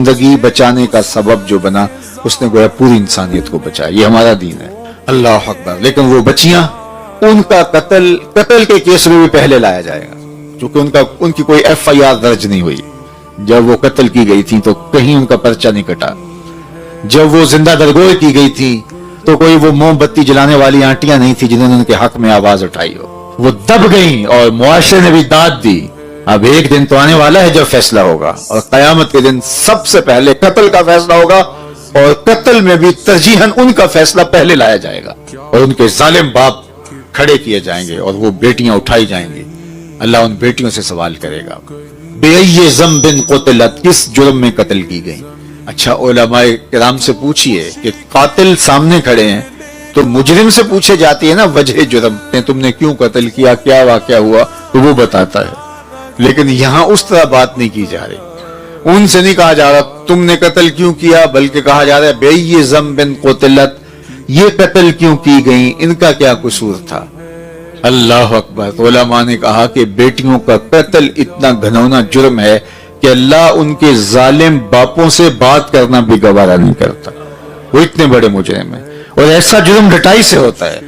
زندگی بچانے کا سبب جو بنا اس نے گویا پوری انسانیت کو بچایا. یہ ہمارا دین ہے. اللہ اکبر. لیکن وہ بچیاں ان کا قتل کے کیس میں بھی پہلے لایا جائے گا کیونکہ ان کی کوئی ایف آئی آر درج نہیں ہوئی. جب وہ قتل کی گئی تھی تو کہیں ان کا پرچہ نہیں کٹا. جب وہ زندہ درگور کی گئی تھی تو کوئی وہ موم بتی جلانے والی آنٹیاں نہیں تھی جنہوں نے ان کے حق میں آواز اٹھائی ہو. وہ دب گئیں اور معاشرے نے بھی داد دی. اب ایک دن تو آنے والا ہے جب فیصلہ ہوگا اور قیامت کے دن سب سے پہلے قتل کا فیصلہ ہوگا اور قتل میں بھی ترجیحاً ان کا فیصلہ پہلے لایا جائے گا اور ان کے ظالم باپ کھڑے کیے جائیں گے اور وہ بیٹیاں اٹھائی جائیں گی. اللہ ان بیٹیوں سے سوال کرے گا بِأَيِّ ذَنبٍ قُتِلَتْ, کس جرم میں قتل کی گئی. اچھا علماء کرام سے پوچھئے کہ قاتل سامنے کھڑے ہیں تو مجرم سے پوچھے جاتی ہے نا وجہ جرم, تم نے کیوں قتل کیا, کیا واقعہ ہوا, تو وہ بتاتا ہے. لیکن یہاں اس طرح بات نہیں کی جا رہی. ان سے نہیں کہا جا رہا تم نے قتل کیوں کیا, بلکہ کہا جا رہا ہے بِأَيِّ ذَنبٍ قُتِلَتْ, یہ قتل کیوں کی گئی, ان کا کیا قصور تھا. اللہ اکبر. علماء نے کہا کہ بیٹیوں کا قتل اتنا گھنونا جرم ہے کہ اللہ ان کے ظالم باپوں سے بات کرنا بھی گوارا نہیں کرتا. وہ اتنے بڑے مجرم ہیں اور ایسا جرم ڈٹائی سے ہوتا ہے.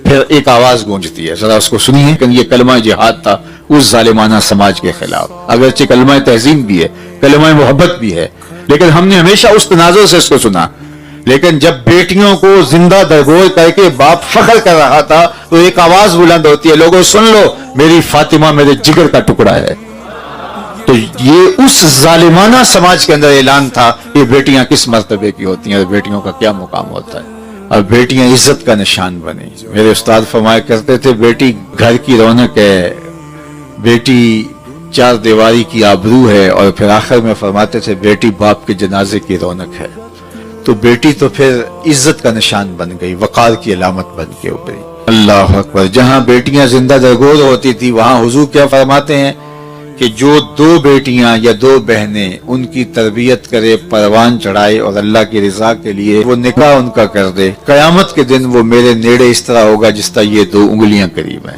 پھر ایک آواز گونجتی ہے, ذرا اس کو سنیے. کہ یہ کلمہ جہاد تھا اس ظالمانہ سماج کے خلاف. اگرچہ کلمہ تہذیب بھی ہے, کلمہ محبت بھی ہے, لیکن ہم نے ہمیشہ اس تناظر سے اس کو سنا. لیکن جب بیٹیوں کو زندہ درگور کر کے باپ فخر کر رہا تھا تو ایک آواز بلند ہوتی ہے, لوگوں سن لو, میری فاطمہ میرے جگر کا ٹکڑا ہے. تو یہ اس ظالمانہ سماج کے اندر اعلان تھا کہ بیٹیاں کس مرتبے کی ہوتی ہیں اور بیٹیوں کا کیا مقام ہوتا ہے. اور بیٹیاں عزت کا نشان بنی. میرے استاد فرمایا کرتے تھے بیٹی گھر کی رونق ہے, بیٹی چار دیواری کی آبرو ہے, اور پھر آخر میں فرماتے تھے بیٹی باپ کے جنازے کی رونق ہے. تو بیٹی تو پھر عزت کا نشان بن گئی, وقار کی علامت بن کے ابھری. اللہ اکبر. جہاں بیٹیاں زندہ درگور ہوتی تھی وہاں حضور کیا فرماتے ہیں کہ جو دو بیٹیاں یا دو بہنیں ان کی تربیت کرے, پروان چڑھائے اور اللہ کی رضا کے لیے وہ نکاح ان کا کر دے, قیامت کے دن وہ میرے نیڑے اس طرح ہوگا جس طرح یہ دو انگلیاں قریب ہیں.